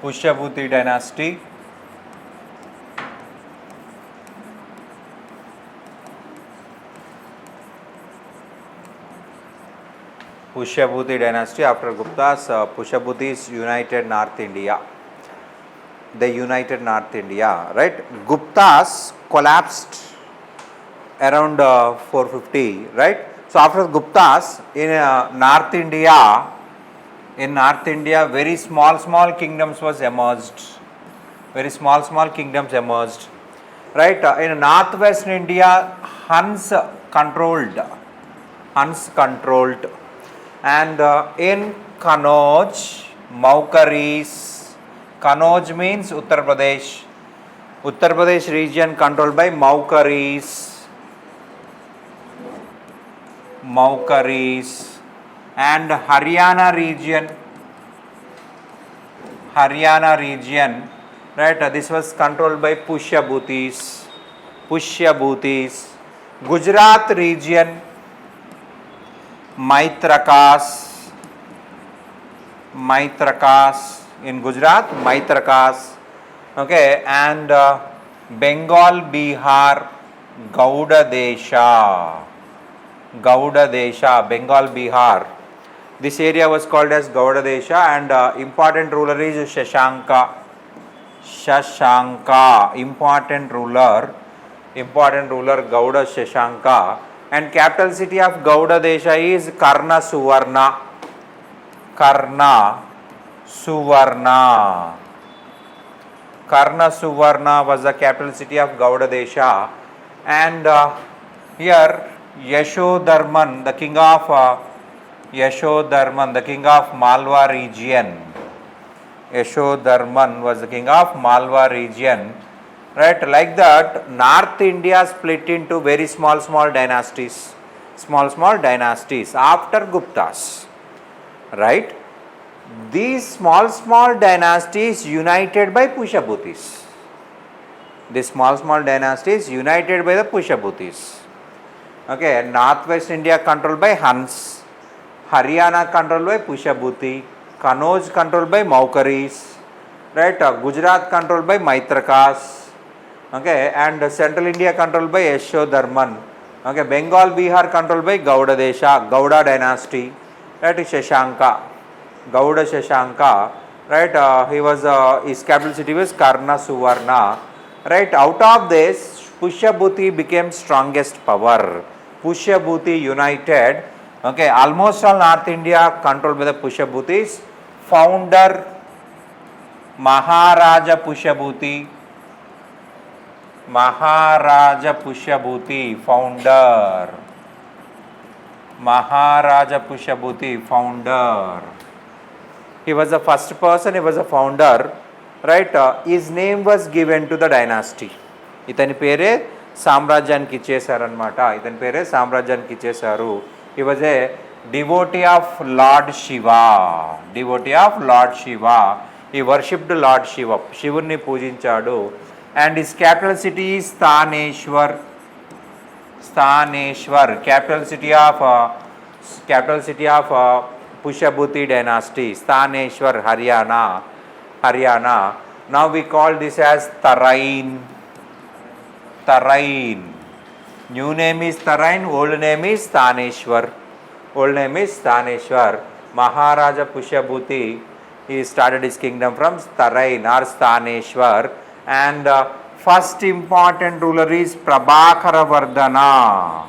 Pushyabhuti dynasty. Pushyabhuti dynasty after Guptas, Pushyabhutis united North India. They united North India, right? Guptas collapsed around 450, right? So after Guptas in North India, very small kingdoms was emerged. Very small kingdoms emerged, right? In northwest India, Huns controlled, and in Kanauj, Maukaris. Kanauj means Uttar Pradesh region controlled by Maukaris, and Haryana region, right? This was controlled by Pushyabhutis. Gujarat region, Maitrakas. In Gujarat, Maitrakas. Okay, and Bengal, Bihar, Gauda Desha, Bengal, Bihar. This area was called as Gauda Desha, and important ruler is Shashanka. Important ruler Gauda Shashanka, and capital city of Gauda Desha is Karna Suvarna. Karna was the capital city of Gauda Desha, and here Yashodharman, the king of Malwa region. Yashodharman was the king of Malwa region, right? Like that, North India split into very small dynasties after Guptas, right? These small dynasties united by Pushyabhutis. Okay, northwest India controlled by Huns, Haryana controlled by Pushyabhuti, Kanauj controlled by Maukaris, right? Gujarat controlled by Maitrakas, okay, and central India controlled by Yashodharman, okay, Bengal, Bihar controlled by Gauda Desha, Gauda dynasty, right? Gauda Shashanka, right? His capital city was Karna Suvarna, right? Out of this, Pushyabhuti became strongest power. Pushyabhuti united, okay, almost all North India controlled by the Pushyabhutis. Founder Maharaja Pushyabhuti, founder. He was the first person, he was a founder, right? His name was given to the dynasty. ఇతని పేరే సామ్రాజ్యానికి ఇచ్చేశారు. He was a devotee of Lord Shiva. He worshipped Lord Shiva. శివుణ్ణి పూజించాడు. And his capital city is Staneshwar. Capital city of Pushyabhuti dynasty, Staneshwar, Haryana. Now we call this as Tarain. New name is Tarain, old name is Staneshwar. Maharaja Pushyabhuti, he started his kingdom from Tarain or Staneshwar, and first important ruler is Prabhakara Vardhana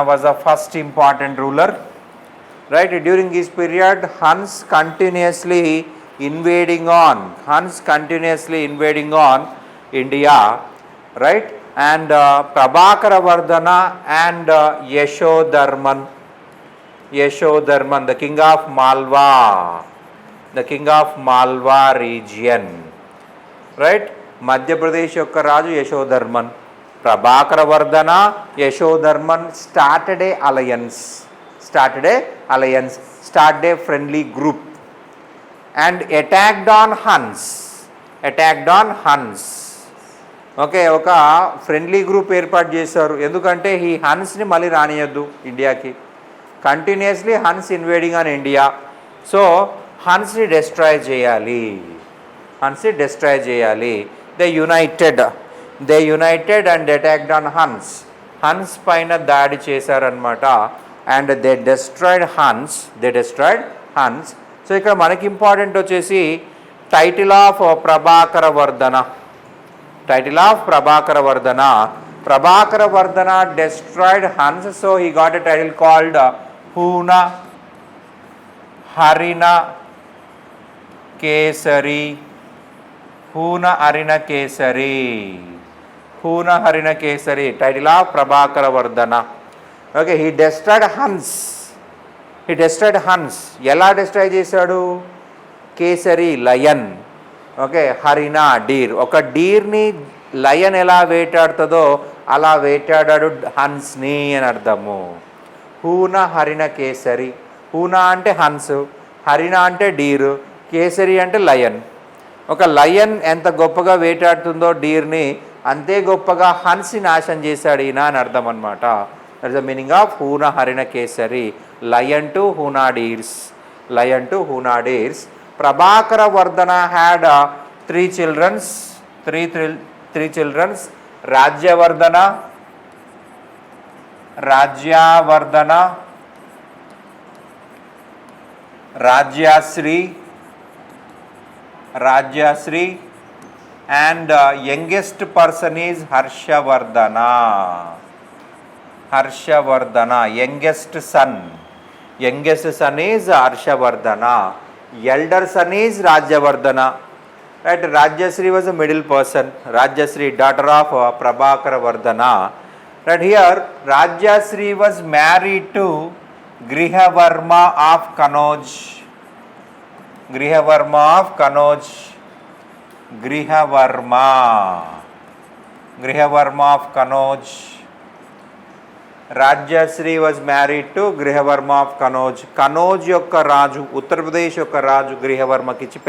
was the first important ruler, right? During this period, Huns continuously invading on India, right? And Prabhakara Vardhana and Yashodharman, the king of Malwa region, right? Madhya Pradesh యొక్క రాజు యశోధర్మన్. Prabhakara Vardhana, Yashodharman started a friendly group and attacked on Huns. Okay, ఒక friendly group ఏర్పాటు చేశారు. ఎందుకంటే ఈ హన్స్ని మళ్ళీ రానియద్దు ఇండియాకి. Continuously Huns invading on India. So హన్స్ని డిస్ట్రాయ్ చేయాలి, హన్స్ని డిస్ట్రాయ్ చేయాలి. They united and attacked on Huns. Huns పైన దాడి చేశారనమాట. And they destroyed Huns. So ఇక్కడ మనకి ఇంపార్టెంట్ వచ్చేసి title of Prabhakara Vardhana. Prabhakara Vardhana destroyed Hans, so he got a title called Huna Harina Kesari. Title of Prabhakara Vardhana. Okay, he destroyed Hans. ఎలా destroy చేశాడు? Kesari lion, okay, Harina deer. ఒక డీర్ని lion ఎలా వేటాడుతుందో అలా వేటాడాడు హన్స్ని అని అర్థము. హూన హరిణ కేసరి. హూన అంటే హన్స్, హరిణ అంటే డీరు, కేసరి అంటే లయన్. ఒక లయన్ ఎంత గొప్పగా వేటాడుతుందో డీర్ని, అంతే గొప్పగా హన్స్ని నాశనం చేశాడు ఈయన అని అర్థం అనమాట. That is the meaning of Huna Harina Kesari. Lion to Huna deers. Prabhakara Vardhana had three children. Rajyavardhana, Rajyashri and youngest person is Harshavardhana. Youngest son is Harshavardhana. Elder son is Rajyavardhana. Right, Rajyasri was a middle person. Rajyasri, daughter of Prabhakara Vardhana. Right, here Rajyasri was married to Grihavarma of Kanauj. Rajyashri was married to Grihavarma of Kanauj. Kanauj యొక్క రాజు, ఉత్తరప్రదేశ్ యొక్క రాజు గృహవర్మకిచ్చి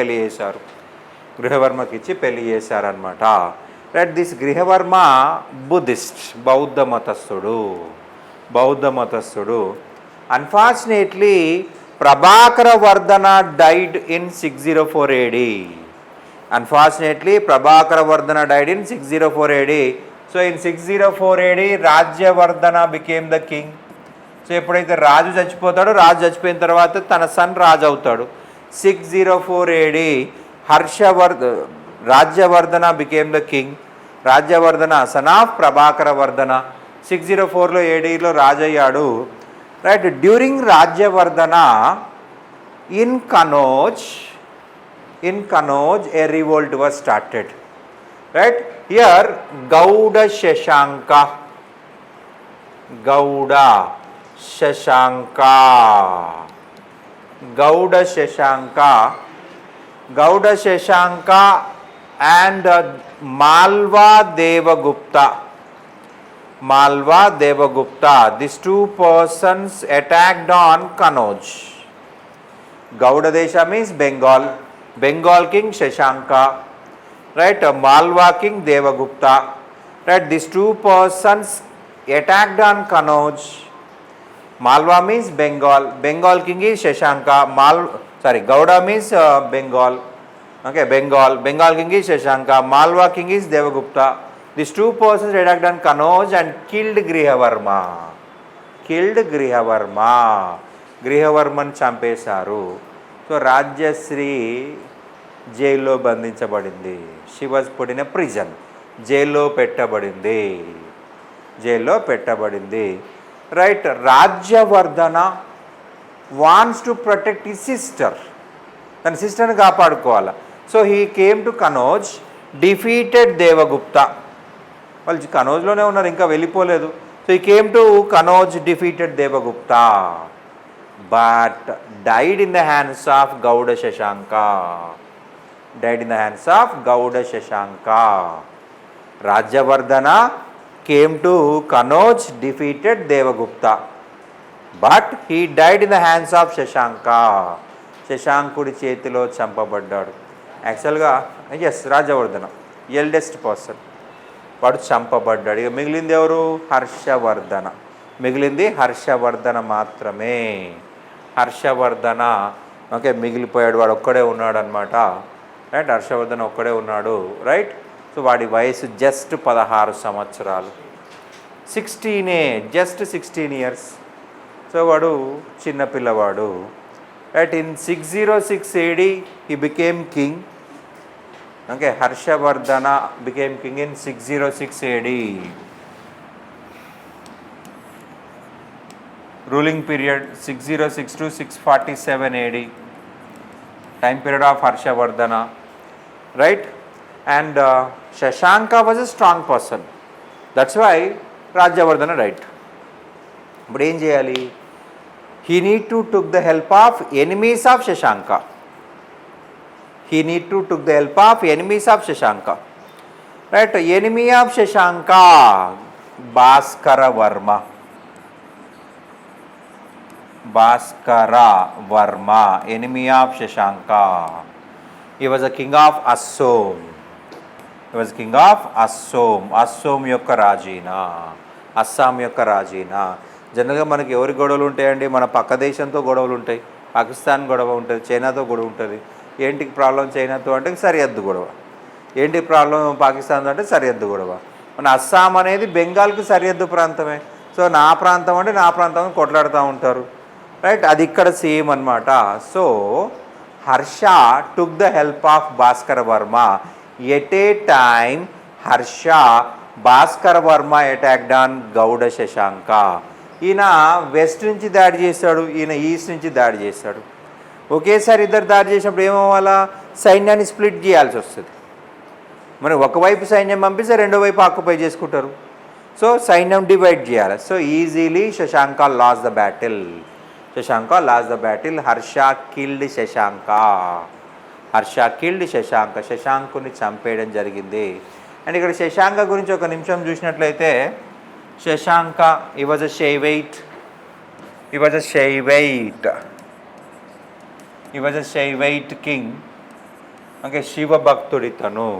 పెళ్లి చేశారనమాట. Right, this Grihavarma Buddhist, బౌద్ధ మతస్థుడు. Unfortunately Prabhakara Vardhana died in 604 AD. So in 604 AD Rajyavardhana became the king. So ఎప్పుడైతే రాజు చచ్చిపోతాడో, రాజు చచ్చిపోయిన తర్వాత తన సన్ రాజు అవుతాడు. 604 AD Rajyavardhana became the king. Rajyavardhana son of Prabhakara Vardhana 604 ADలో రాజయ్యాడు. Right, during Rajyavardhana in Kanauj a revolt was started. Right, here Gauda Shashanka and Malwa Devagupta. These two persons attacked on Kanauj. Gauda Desha means Bengal king Shashanka, right, Malwa king Devagupta. Right, these two persons attacked on Kanauj. Malwa means Bengal king is Shashanka. Gauda means Bengal. Okay, Bengal king is Shashanka, Malwa king is Devagupta. These two persons attacked on Kanauj and killed Grihavarma. Grihavarman చంపేశారు. So Rajyashri జైల్లో బంధించబడింది. She was put in a prison. జైల్లో పెట్టబడింది. Right, Rajyavardhana wants to protect his sister. తన సిస్టర్ని కాపాడుకోవాలి. So he came to Kanauj, defeated Devagupta. వాళ్ళు కనౌజ్లోనే ఉన్నారు, ఇంకా వెళ్ళిపోలేదు. So he came to Kanauj, defeated Devagupta, but died in the hands of Gauda Shashanka. Rajyavardhana came to Kanauj, defeated Devagupta, but he died in the hands of Shashanka. శశాంకుడి చేతిలో చంపబడ్డాడు. యాక్చువల్గా రాజవర్ధన eldest person, వాడు చంపబడ్డాడు. ఇక మిగిలింది ఎవరు? హర్షవర్ధన. మిగిలింది హర్షవర్ధన మాత్రమే. హర్షవర్ధన ఓకే మిగిలిపోయాడు, వాడు ఒక్కడే ఉన్నాడు అనమాట. రైట్, హర్షవర్ధన్ ఒక్కడే ఉన్నాడు. రైట్, సో వాడి వయసు జస్ట్ 16 సంవత్సరాలు, 16 జస్ట్ 16 ఇయర్స్. సో వాడు చిన్నపిల్లవాడు. Right, in 606 AD he became king. Okay, Harshavardhana became king in 606 AD. Ruling period 606 to 647 AD, time period of Harshavardhana. Right, and Shashanka was a strong person, that's why Rajyavardhana died. But ఏం చేయాలి? He need to took the help of enemies of Shashanka. He need to took the help of enemies of Shashanka. Right, enemy of Shashanka, Bhaskara Varma. Bhaskara Varma, enemy of Shashanka. He was a king of Assam. He was king of Assam. Assam యొక్క రాజీనా, అస్సాం యొక్క రాజీనా. జనరల్గా మనకి ఎవరి గొడవలు ఉంటాయండి? మన పక్క దేశంతో గొడవలు ఉంటాయి, పాకిస్తాన్ గొడవ ఉంటుంది, చైనాతో గొడవ ఉంటుంది. ఏంటికి ప్రాబ్లం చైనాతో అంటే సరిహద్దు గొడవ. ఏంటి ప్రాబ్లం పాకిస్తాన్తో అంటే సరిహద్దు గొడవ. మన అస్సాం అనేది బెంగాల్కి సరిహద్దు ప్రాంతమే. సో నా ప్రాంతం అంటే నా ప్రాంతం కొట్లాడుతూ ఉంటారు. రైట్, అది ఇక్కడ సేమ్ అనమాట. So Harsha took the help of Bhaskara Varma. At a time Harsha Bhaskara Varma attacked on Gauda Shashanka. ఈయన వెస్ట్ నుంచి దాడి చేశాడు, ఈయన ఈస్ట్ నుంచి దాడి చేశాడు. ఒకేసారి ఇద్దరు దాడి చేసినప్పుడు ఏమవ్వాలా? సైన్యాన్ని స్ప్లిట్ చేయాల్సి వస్తుంది. మరి ఒకవైపు సైన్యం పంపిస్తే రెండో వైపు ఆక్యుపై చేసుకుంటారు. సో సైన్యం డివైడ్ చేయాలి. So easily Shashanka lost the battle. Shashanka lost the battle. Harsha killed Shashanka. Harsha killed Shashanka. శశాంకుని చంపేయడం జరిగింది. అండ్ ఇక్కడ శశాంక గురించి ఒక నిమిషం చూసినట్లయితే, Shashanka he was a Shaivite. He was a Shaivite. He was a Shaivite king. Okay, Shiva భక్తుడి తను.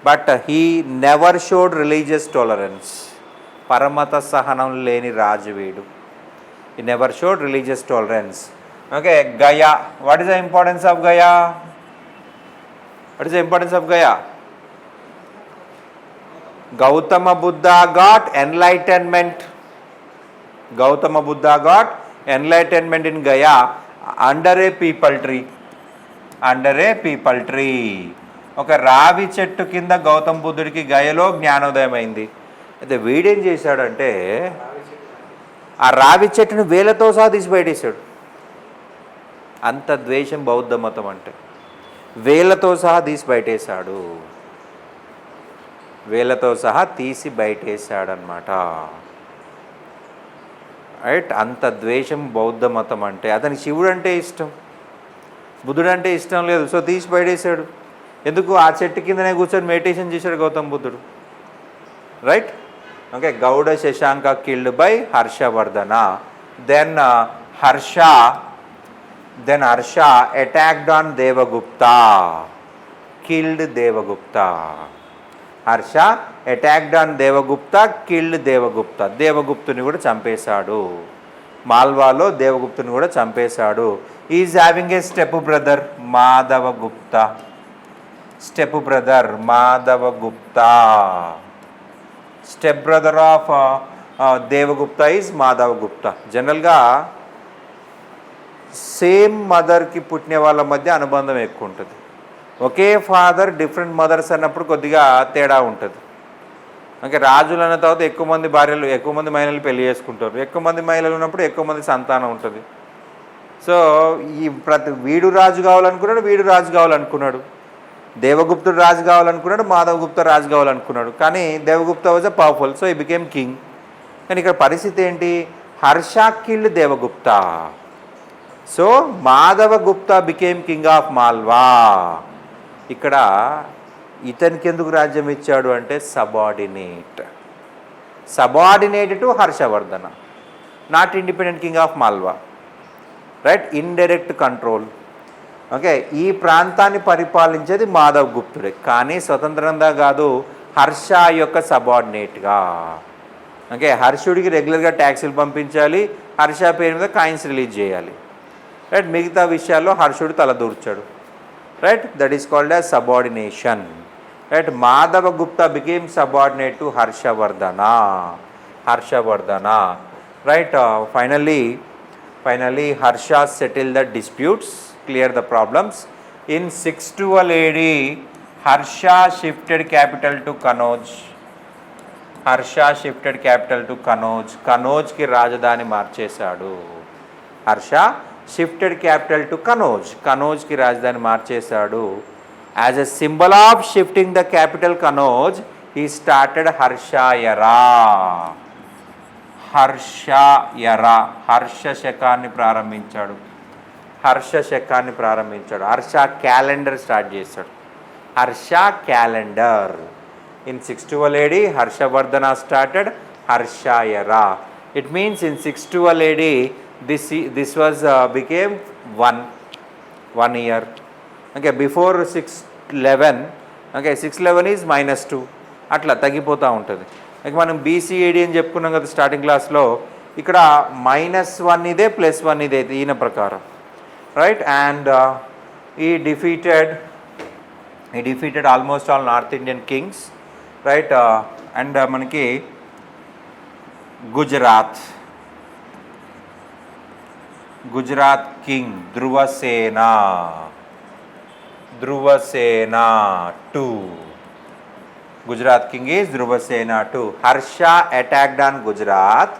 But he never showed religious tolerance. పరమత సహనం లేని రాజు వీడు. He never showed religious tolerance. Okay, Gaya. What is the importance of Gaya? What is the importance of Gaya? Gautama Buddha got enlightenment. Gautama Buddha got enlightenment in Gaya under a peepal tree. Under a peepal tree. ఒక రావి చెట్టు కింద గౌతమ బుద్ధుడికి గయలో జ్ఞానోదయం అయింది. అయితే వీడేం చేశాడంటే, ఆ రావి చెట్టును వేలతో సహా తీసి బయటేశాడు. అంత ద్వేషం బౌద్ధ మతం అంటే. వేలతో సహా తీసి బయటేశాడు, వేలతో సహా తీసి బయటేశాడనమాట. రైట్, అంత ద్వేషం బౌద్ధ మతం అంటే. అతనికి శివుడు అంటే ఇష్టం, బుద్ధుడు అంటే ఇష్టం లేదు. సో తీసి బయటేశాడు. ఎందుకు? ఆ చెట్టు కిందనే కూర్చొని మెడిటేషన్ చేశాడు గౌతమ బుద్ధుడు. Right, okay. Gauda Shashanka killed by Harshavardhana. Then Harsha attacked on Devagupta, killed Devagupta. Harsha attacked on Devagupta, killed Devagupta. దేవగుప్తుని కూడా చంపేశాడు. మాల్వాలో దేవగుప్తుని కూడా చంపేశాడు. Is having a step brother Madhavagupta. Step brother Madhavagupta. Step brother of Devagupta is Madhavagupta. జనరల్గా సేమ్ మదర్కి పుట్టిన వాళ్ళ మధ్య అనుబంధం ఎక్కువ ఉంటుంది. ఒకే ఫాదర్ డిఫరెంట్ మదర్స్ అన్నప్పుడు కొద్దిగా తేడా ఉంటుంది. ఓకే, రాజులు అన్న తర్వాత ఎక్కువ మంది భార్యలు, ఎక్కువ మంది మహిళలు పెళ్లి చేసుకుంటారు. ఎక్కువ మంది మహిళలు ఉన్నప్పుడు ఎక్కువ మంది సంతానం ఉంటుంది. సో ఈ వీడు రాజు కావాలనుకున్నాడు, వీడు రాజు కావాలనుకున్నాడు. దేవగుప్తుడు రాజు కావాలనుకున్నాడు, మాధవగుప్త రాజు కావాలనుకున్నాడు. కానీ Devagupta was a powerful, so ఈ బికేమ్ కింగ్. కానీ ఇక్కడ పరిస్థితి ఏంటి? Harsha killed Devagupta. So Madhavagupta became king of Malwa. ఇక్కడ ఇతనికి ఎందుకు రాజ్యం ఇచ్చాడు అంటే subordinate to Harshavardhana, not independent king of Malwa. Right, indirect control. Okay, ఈ ప్రాంతాన్ని పరిపాలించేది మాధవగుప్తుడే, కానీ స్వతంత్రంగా కాదు, హర్ష యొక్క సబార్డినేట్గా. ఓకే, హర్షుడికి రెగ్యులర్గా ట్యాక్సీలు పంపించాలి, హర్ష పేరు మీద కాయిన్స్ రిలీజ్ చేయాలి. రైట్, మిగతా విషయాల్లో హర్షుడు తలదూర్చాడు. Right, that is called as subordination. Right, Madhava Gupta became subordinate to Harshavardhana. Right, finally Harsha settle the disputes, clear the problems. In 612 AD Harsha shifted capital to Kanauj. కనౌజ్కి రాజధాని మార్చేశాడు. హర్ష షిఫ్టెడ్ క్యాపిటల్ టు కనౌజ్కి రాజధాని మార్చేశాడు. As a symbol of shifting the capital Kanauj he started Harsha era. Harsha శకాన్ని ప్రారంభించాడు. Harsha calendar start చేశాడు. Harsha calendar. In 612 AD Harshavardhana started Harshayara. It means in 612 AD this was became one year. Okay, before 611, okay, 611 is -2, అట్లా తగ్గిపోతూ ఉంటుంది. ఇక మనం BCAD అని చెప్పుకున్నాం కదా స్టార్టింగ్ క్లాస్లో. ఇక్కడ -1 ఇదే +1 ఇదే ఈయన ప్రకారం. రైట్, అండ్ ఈ defeated almost all north Indian Kings. Right, and మనకి Gujarat king ధ్రువసేన 2. Gujarat king is Dhruvasena 2. Harsha attacked on Gujarat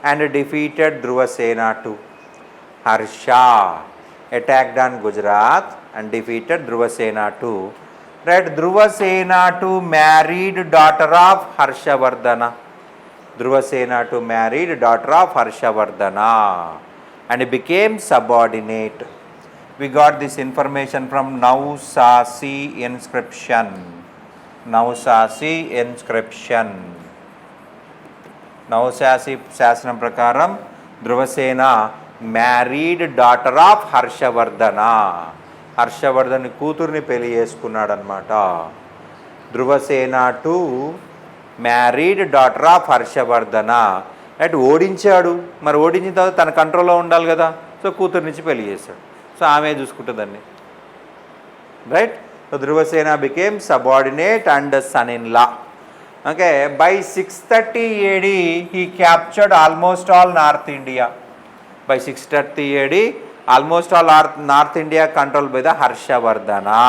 and defeated Dhruvasena 2. Harsha attacked on Gujarat and defeated Dhruvasena 2. Right, Dhruvasena 2 married daughter of Harshavardhana. And he became subordinate. We got this information from Nausasi inscription. నౌసాసి శాసనం ప్రకారం ధ్రువసేన married daughter of Harshavardhan కూతుర్ని పెళ్లి చేసుకున్నాడనమాట. ధ్రువసేన 2 married daughter of Harshavardhana. Right, ఓడించాడు. మరి ఓడించిన తర్వాత తన కంట్రోల్లో ఉండాలి కదా, సో కూతురు నుంచి పెళ్లి చేశాడు. సో ఆమె చూసుకుంటుందండి. Right, Dhruvasena became subordinate and son-in-law. Okay, by 630 AD he captured almost all North India. By 630 AD almost all North India controlled by the Harshavardhana.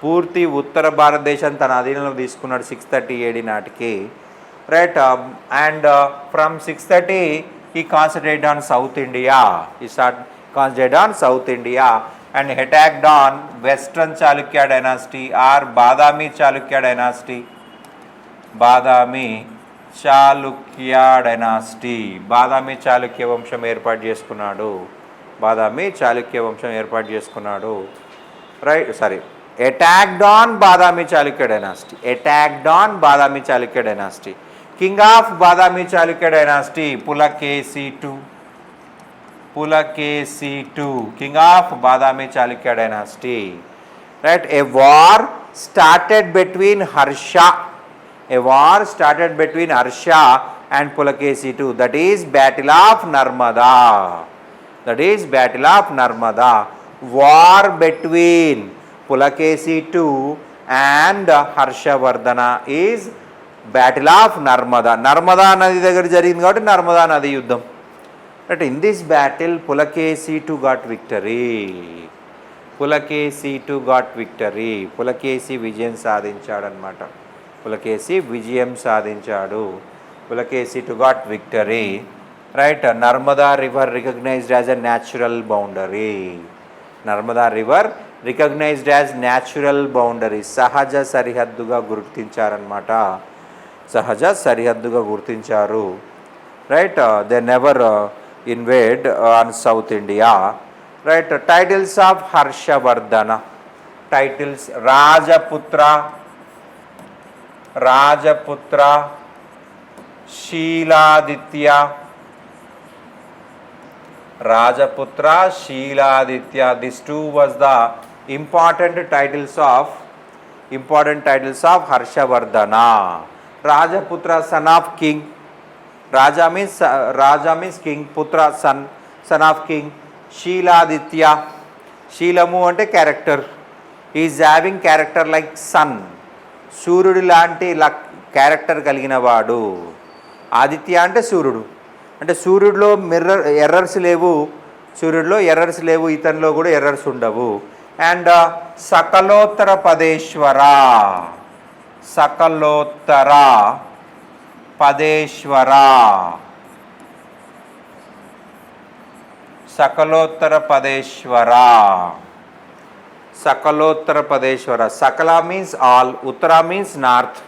పూర్తి ఉత్తర భారతదేశం తన అధీనంలో తీసుకున్నాడు 630 AD నాటికి. Right, and from 630 he concentrated on South India. And attacked on Western Chalukya dynasty or Badami Chalukya dynasty. Badami Chalukya వంశం ఏర్పాటు చేసుకున్నాడు. Right, sorry, attacked on Badami Chalukya dynasty. King of Badami Chalukya dynasty, Pulakesi II, king of Badami Chalukya dynasty. Right, a war started between Harsha and Pulakesi II. That is Battle of Narmada. War between Pulakesi II and Harshavardhana is Battle of Narmada. Narmada nadi దగ్గర జరిగింది కాబట్టి నర్మదా నది యుద్ధం. But in this battle, Pulakesi II got victory. Pulakeshi విజయం సాధించాడనమాట. Pulakesi II got victory. Right, Narmada river recognized as a natural boundary. సహజ సరిహద్దుగా గుర్తించారు. Right, they never invade on South India. Right, titles of Harshavardhana. Rajaputra, Shiladitya. These two was the important titles of Harshavardhana. Rajaputra, son of king. Raja means king, పుత్ర son, son of king. Shiladitya, శీలము అంటే character. Is having character like sun, సూర్యుడు లాంటి character కలిగిన వాడు. ఆదిత్య అంటే సూర్యుడు, అంటే సూర్యుడిలో ఎర్రర్స్ లేవు, సూర్యుడిలో ఎర్రర్స్ లేవు, ఇతనిలో కూడా ఎర్రర్స్ ఉండవు. అండ్ సకలోత్తర పదేశ్వర, సకలోత్తర పదేశ్వర, సకలోత్తర పదేశ్వర, సకలోత్తర పదేశ్వర. సకల మీన్స్ ఆల్, ఉత్తర means north.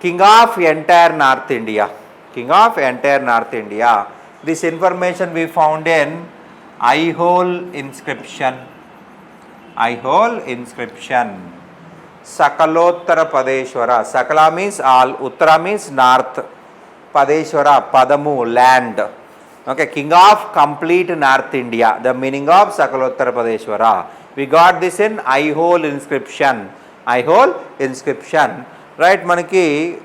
King of entire north India, king of entire north India. This information we found in Aihole inscription, Aihole inscription. Sakalottara Padeshwara, సకల మీన్స్ ఆల్, ఉత్తర మీన్స్ నార్త్, పదేశ్వర పదము land. Okay, king of complete north India, the meaning of Sakalottara Padeshwara. We got this in Aihole inscription, Aihole inscription. Right, మనకి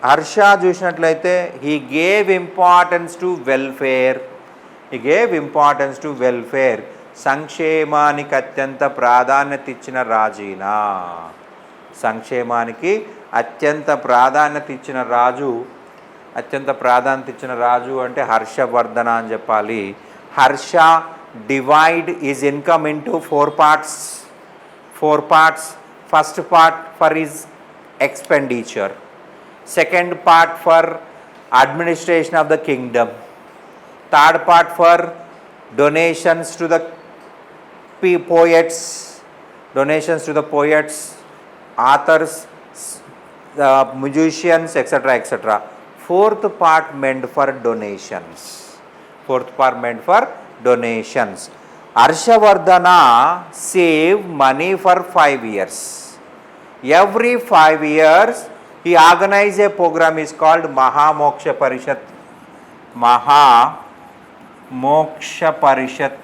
హర్ష చూసినట్లయితే he gave importance to welfare, he gave importance to welfare. సంక్షేమానికి అత్యంత ప్రాధాన్యత ఇచ్చిన రాజీనా, సంక్షేమానికి అత్యంత ప్రాధాన్యత ఇచ్చిన రాజు, అత్యంత ప్రాధాన్యత ఇచ్చిన రాజు అంటే హర్షవర్ధన అని చెప్పాలి. Harsha divide is income into 4 parts, 4 parts. First part for his expenditure, second part for administration of the kingdom, third part for donations to the poets, donations to the poets, authors, musicians, etc., etc. Fourth part meant for donations, fourth part meant for donations. Harshavardhana saved money for 5 years. Every 5 years he organized a program is called Mahamoksha Parishat, Mahamoksha Parishat,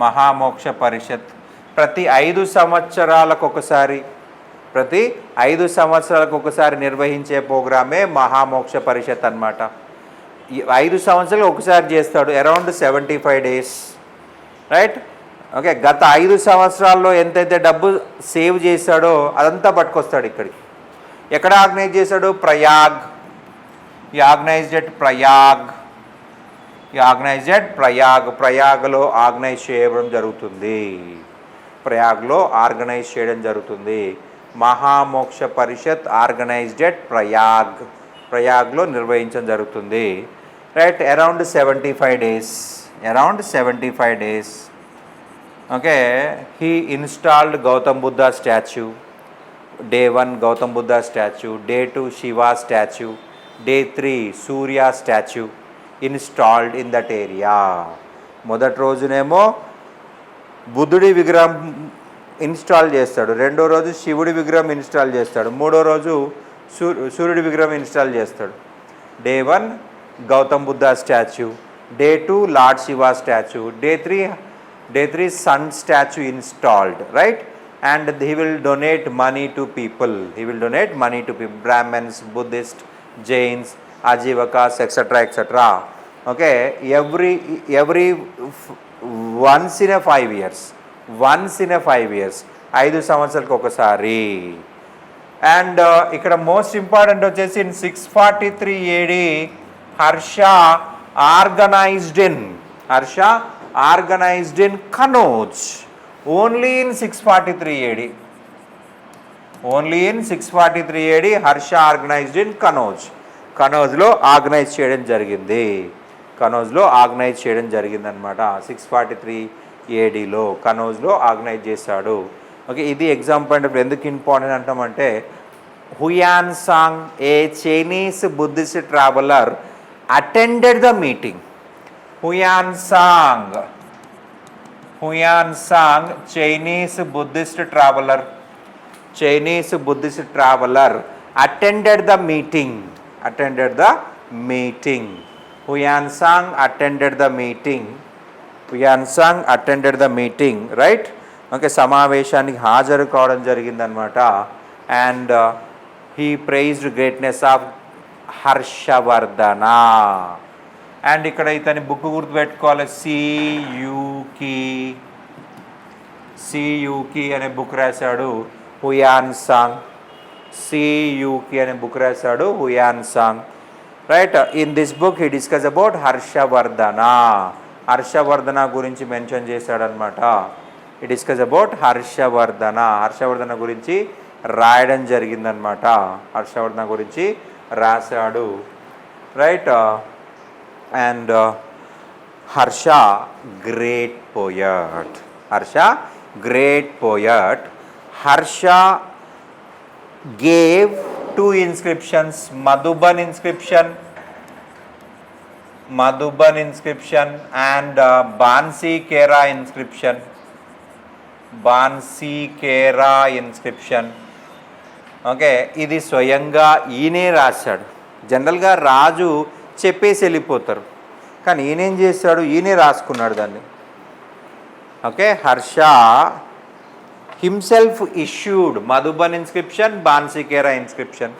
Mahamoksha Parishat. ప్రతి 5 సంవత్సరాలకు ఒకసారి, ప్రతి 5 సంవత్సరాలకు ఒకసారి నిర్వహించే ప్రోగ్రామే మహామోక్ష పరిషత్ అన్నమాట. 5 సంవత్సరాలు ఒకసారి చేస్తాడు, అరౌండ్ 75 days. Right, okay. గత 5 సంవత్సరాల్లో ఎంతైతే డబ్బు సేవ్ చేశాడో అదంతా పట్టుకొస్తాడు ఇక్కడికి. ఎక్కడ ఆర్గనైజ్ చేశాడు? ప్రయాగ్. ఈ ఆర్గనైజ్డ్ ఎట్ ప్రయాగ్, ఈ ఆర్గనైజ్డ్ ఎట్ ప్రయాగ్, ప్రయాగ్లో ఆర్గనైజ్ చేయడం జరుగుతుంది, ప్రయాగ్లో ఆర్గనైజ్ చేయడం జరుగుతుంది. మహామోక్ష పరిషత్ ఆర్గనైజ్డ్ ఎట్ ప్రయాగ్, ప్రయాగ్లో నిర్వహించడం జరుగుతుంది. Right, around 75 days, around 75 days. Okay, he installed Gautam Buddha statue. Day 1 Gautam Buddha statue, day 2 Shiva statue, day 3 Surya statue installed in that area. మొదటి రోజునేమో బుద్ధుడి విగ్రహం install చేస్తాడు, రెండో రోజు శివుడి విగ్రహం ఇన్స్టాల్ చేస్తాడు, మూడో రోజు సూర్యుడి విగ్రహం ఇన్స్టాల్ చేస్తాడు. Day 1 Gautam Buddha statue, day 2 lord Shiva statue, day 3 sun statue installed, right? And he will donate money to people, he will donate money to people, Brahmins, Buddhists, Jains, Ajivakas, etc., etc. Okay, every once in a 5 years, once in a 5 years, 5 సంవత్సరాలకు ఒకసారి. And ఇక్కడ most important వచ్చేసి in 643 AD Harsha organised in, Harsha organized in Kanauj, only in 643 AD, only in 643 AD Harsha organized in Kanauj, కనౌజ్లో organise చేయడం జరిగింది, కనౌజ్లో organise చేయడం జరిగింది అనమాట. 643 ADలో కనౌజ్లో ఆర్గనైజ్ చేశాడు. ఓకే, ఇది ఎగ్జామ్ పాయింట్ ఆఫ్ ఎందుకు ఇంపార్టెంట్ అంటామంటే Huyan Sang, a Chinese Buddhist traveller attended the meeting. Huyan Sang, Chinese Buddhist traveler, Chinese Buddhist traveler attended the meeting, attended the meeting. Huyan Sang attended the meeting, Huyan Sang attended the meeting, right? Okay, సమావేశానికి హాజరు కావడం జరిగిందనమాట. And he praised greatness of Harshavardhana. And ఇక్కడ ఇతని book గుర్తుపెట్టుకోవాలి, సియూకి అనే book రాశాడు Hiuen Tsang. సియూకి అనే బుక్ రాశాడు Hiuen Tsang. Right, in this book he discuss about Harshavardhana. Harshavardhana గురించి మెన్షన్ చేశాడనమాట. హీ డిస్కస్ అబౌట్ హర్షవర్ధన గురించి రాయడం జరిగిందనమాట. హర్షవర్ధన గురించి రాశాడు. Right, and Harsha great poet. Harsha gave 2 inscriptions, Madhuban inscription and Bansi Kera inscription. Okay, ఇది స్వయంగా ఈయనే రాశాడు. జనరల్గా రాజు చెప్పేసి వెళ్ళిపోతారు, కానీ ఈయనేం చేశాడు, ఈయనే రాసుకున్నాడు దాన్ని. Okay, Harsha himself issued Madhuban inscription, Bansi Kera inscription.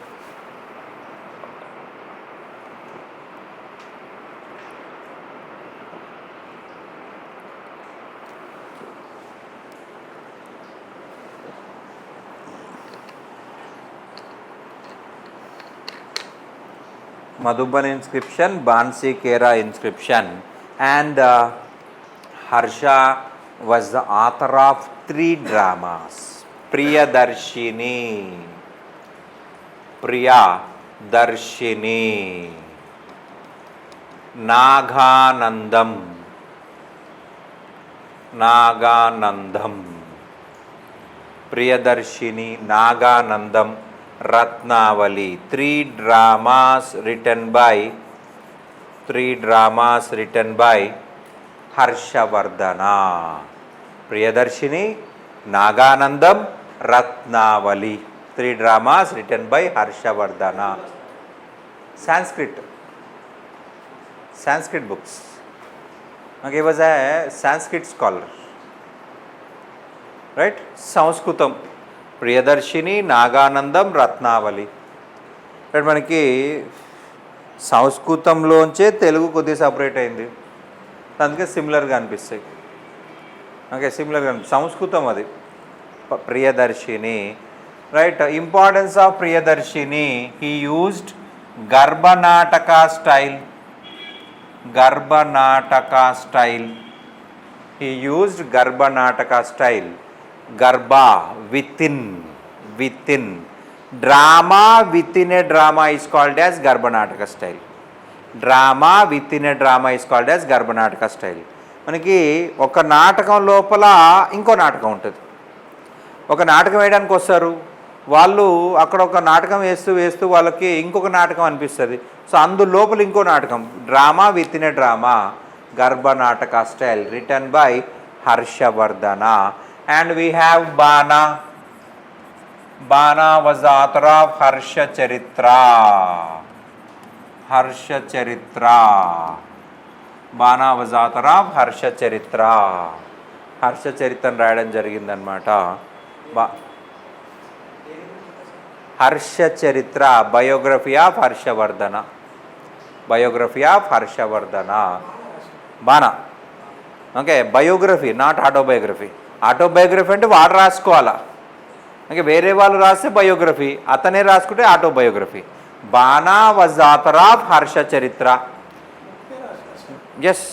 Madhuban inscription, Bansi Kera inscription. And Harsha was the author of 3 dramas. Priyadarshini, Naganandam, Priyadarshini, Naganandam, Ratnavali. 3 dramas written by Harshavardhana. Priyadarshini, Naganandam, Ratnavali. 3 dramas written by Harshavardhana. Sanskrit books. Okay, he was a Sanskrit scholar. Right? Sanskritam. Priyadarshini, Naganandam, Ratnavali. Right, మనకి సంస్కృతంలోంచే తెలుగు కొద్దిగా separate అయింది, అందుకే సిమిలర్గా అనిపిస్తాయి. Okay, సిమిలర్గా సంస్కృతం అది Priyadarshini. Right, importance of Priyadarshini. He used Garbhanataka style. Garba, within. Drama within a drama is called as Garbanataka style. మనకి ఒక నాటకం లోపల ఇంకో నాటకం ఉంటుంది. ఒక నాటకం వేయడానికి వస్తారు వాళ్ళు, అక్కడ ఒక నాటకం వేస్తూ వాళ్ళకి ఇంకొక నాటకం అనిపిస్తుంది. సో అందులోపల ఇంకో నాటకం, drama with in a drama, Garbhanataka style, written by Harshavardhana. And we have Bana. Bana was the author of Harsha Charitra. Bana was the author of Harsha Charitra. Harsha Charitra రాయడం జరిగిందనమాట. Harsha Charitra, biography of Harshavardhana. Bana. Okay, biography, not autobiography. Autobiography అంటే వాడు రాసుకోవాలా, okay, వేరే వాళ్ళు రాస్తే biography, అతనే రాసుకుంటే autobiography. Bana was author of Harsha Charita. Yes,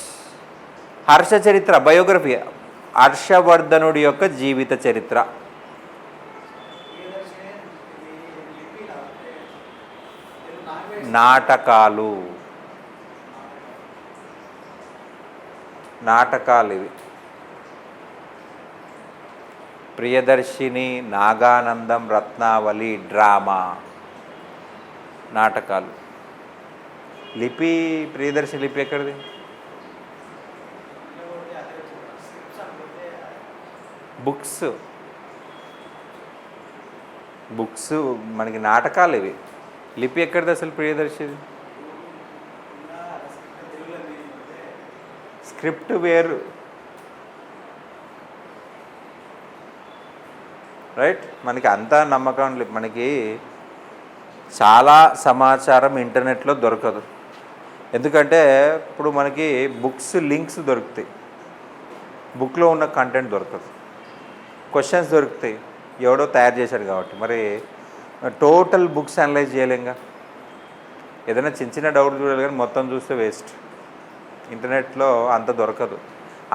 Harsha చరిత్ర బయోగ్రఫీ, హర్షవర్ధనుడి యొక్క జీవిత చరిత్ర. నాటకాలు ఇవి. ప్రియదర్శిని, నాగానందం, రత్నావళి డ్రామా, నాటకాలు. లిపి, ప్రియదర్శిని లిపి ఎక్కడిది? బుక్స్ మనకి నాటకాలు ఇవి. లిపి ఎక్కడిది అసలు ప్రియదర్శిని? స్క్రిప్ట్ వేరు. రైట్, మనకి అంతా నమ్మకం. మనకి చాలా సమాచారం ఇంటర్నెట్లో దొరకదు. ఎందుకంటే ఇప్పుడు మనకి బుక్స్ లింక్స్ దొరుకుతాయి, బుక్లో ఉన్న కంటెంట్ దొరకదు. క్వశ్చన్స్ దొరుకుతాయి, ఎవడో తయారు చేశాడు కాబట్టి. మరి టోటల్ బుక్స్ అనలైజ్ చేయలేంగా. ఏదైనా చిన్న చిన్న డౌట్ చూడాలి కానీ మొత్తం చూస్తే వేస్ట్. ఇంటర్నెట్లో అంత దొరకదు,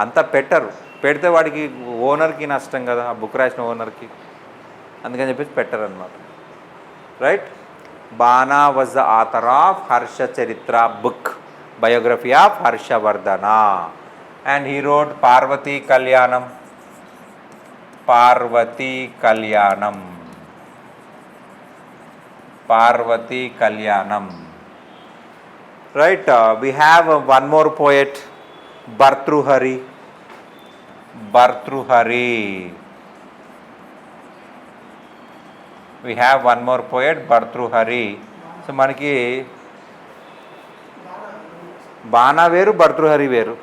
అంత పెట్టరు. పెడితే వాడికి ఓనర్కి నష్టం కదా, ఆ బుక్ రాసిన ఓనర్కి. అందుకని చెప్పేసి పెట్టరు అనమాట. Right. Bana was the author of Harsha Charita book, biography of Harshavardhana, and he wrote Parvati Kalyanam. Parvati Kalyanam, Parvati కళ్యాణం. Right, we have one more poet, Bhartruhari. Bhartruhari. We have one more poet, Bhartruhari. So మనకి బాణా వేరు, భర్తృహరి వేరు.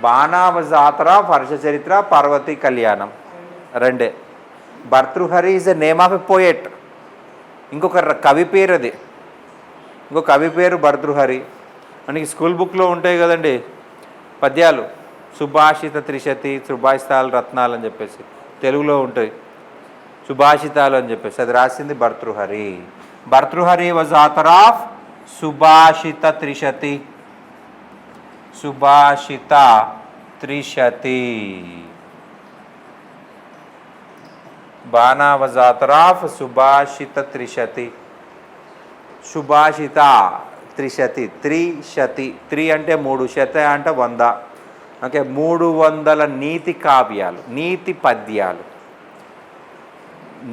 బాణా వాజ్ ఆథర్ ఆఫ్ హర్ష చరిత్ర, పార్వతీ కళ్యాణం రెండే. Bhartrihari is the name of a poet. ఇంకొక కవి పేరు అది, ఇంకో కవి పేరు భర్తృహరి. మనకి స్కూల్ బుక్లో ఉంటాయి కదండి పద్యాలు, సుభాషిత త్రిశతి, సుభాషితాలు రత్నాలు అని చెప్పేసి తెలుగులో ఉంటాయి, సుభాషితాలు అని చెప్పేసి. అది రాసింది Bhartrihari. Bhartrihari was author of Subhashita Trishati. Subhashita Trishati. Bana was author of Subhashita Trishati. Subhashita Trishati. Trishati, త్రి అంటే 3, శత అంటే 100. ఓకే, 300 నీతి కావ్యాలు, నీతి పద్యాలు.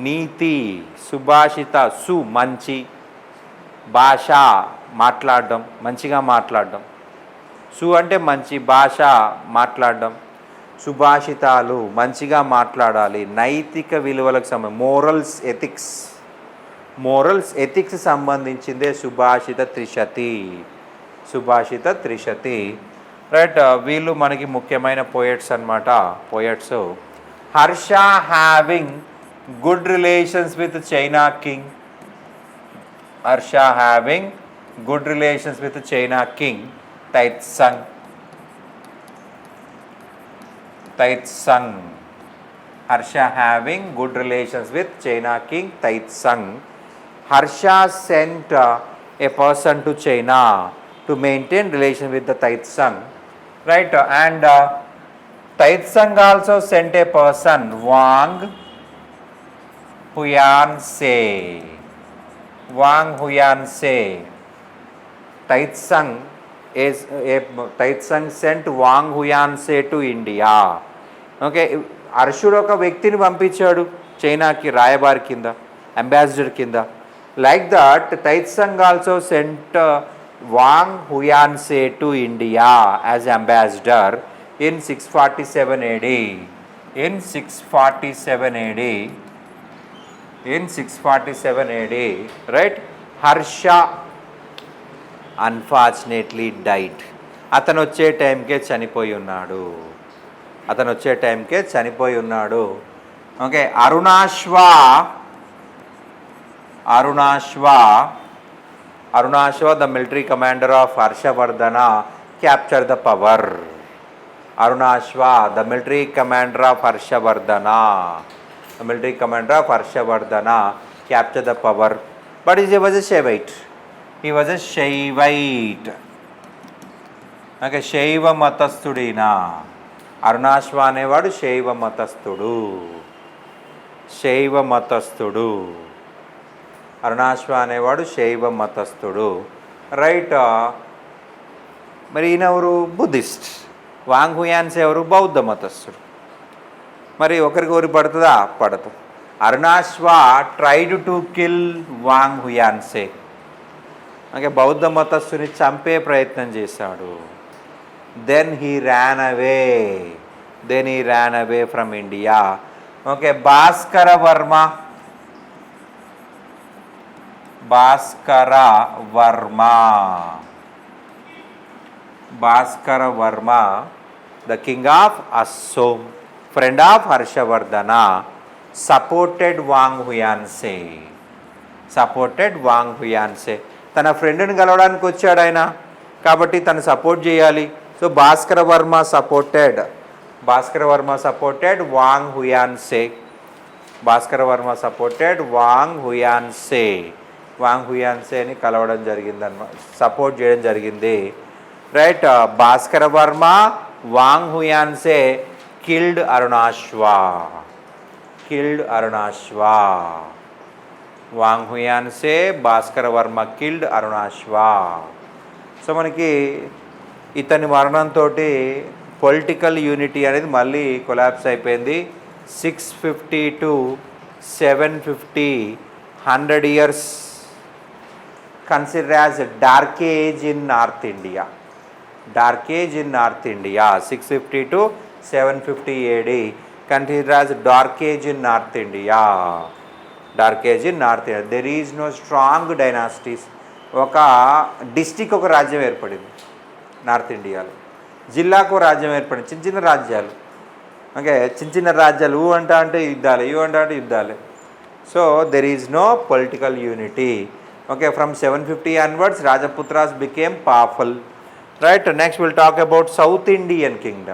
నీతి, సుభాషిత. సు మంచి, భాష మాట్లాడడం, మంచిగా మాట్లాడడం. సు అంటే మంచి, భాష మాట్లాడడం. సుభాషితాలు మంచిగా మాట్లాడాలి, నైతిక విలువలకు సంబంధించి, మోరల్స్, ఎథిక్స్. మోరల్స్, ఎథిక్స్ సంబంధించిందే సుభాషిత త్రిశతి. సుభాషిత త్రిశతి. రైట్. వీళ్ళు మనకి ముఖ్యమైన పోయట్స్ అన్నమాట. Poets. Harsha having good relations with China king. Harsha having good relations with China king Tai Tsung. Tai Tsung. Harsha having good relations with China king Tai Tsung. Harsha sent a person to China to maintain relation with the Taitsang, right? And Taitsang also sent a person, Wang Huyanse. Wang Huyanse. Taitsang sent Wang Huyanse to India. Okay, అర్షుడు ఒక వ్యక్తిని పంపించాడు చైనాకి రాయబారి కింద, ambassador కింద. Like that, Taitsang also sent Wang Huyanse to India as ambassador in 647 AD. In 647 AD. In 647 AD, right? Harsha unfortunately died. అతను వచ్చే టైంకే చనిపోయి ఉన్నాడు. అతను వచ్చే టైంకే చనిపోయి ఉన్నాడు. Okay. అరుణాశ్వ, the military commander of Harshavardhana, captured the power. Arunashva, the military commander of Harshavardhana, the military commander of Harshavardhana, captured the power. But he was a Shaivite. He was a Shaivite. Okay, Shaiva matastudina. Arunashva అనేవాడు శైవ మతస్థుడు. శైవ మతస్థుడు. అరుణాశ్వ అనేవాడు శైవ మతస్థుడు. Right. మరి ఈయన ఎవరు? Buddhist. వాంగ్ హుయాన్సే ఎవరు? బౌద్ధ మతస్థుడు. మరి ఒకరికి ఒకరికి పడుతుందా? పడదు. Arunashva tried to kill Wang Huyanse. Okay, బౌద్ధ మతస్థుని చంపే ప్రయత్నం చేశాడు. Then he ran away from India. Okay, Bhaskara Varma. the king of Assam, friend of Harshavardhana, supported Wang Huyanse. Supported Wang Huyanse. తన ఫ్రెండ్ని కలవడానికి వచ్చాడు ఆయన, కాబట్టి తను సపోర్ట్ చేయాలి. So Bhaskara Varma supported Wang Huyanse. Bhaskara Varma supported Wang హుయాన్సేని కలవడం జరిగిందన్నమాట, సపోర్ట్ చేయడం జరిగింది. Right. Bhaskara Varma Wang Huyanse killed అరుణాశ్వా. వాంగ్ Huyanse, Bhaskara Varma killed అరుణాశ్వా. So మనకి ఇతని మరణంతో పొలిటికల్ యూనిటీ అనేది మళ్ళీ కొలాప్స్ అయిపోయింది. 650 to 750, 100 years considered as a dark age in North India. 650 to 750 AD considered as dark age in North India. There is no strong dynasties. ఒక district ఒక రాజ్యం ఏర్పడింది నార్త్ ఇండియాలో, జిల్లాకు రాజ్యం ఏర్పడింది, చిన్న చిన్న రాజ్యాలు. ఓకే, చిన్న రాజ్యాలు అంటే యుద్ధాలే. So there is no political unity. Okay, from 750 onwards Rajaputras became powerful. Right. Next we'll talk about South Indian Kingdom.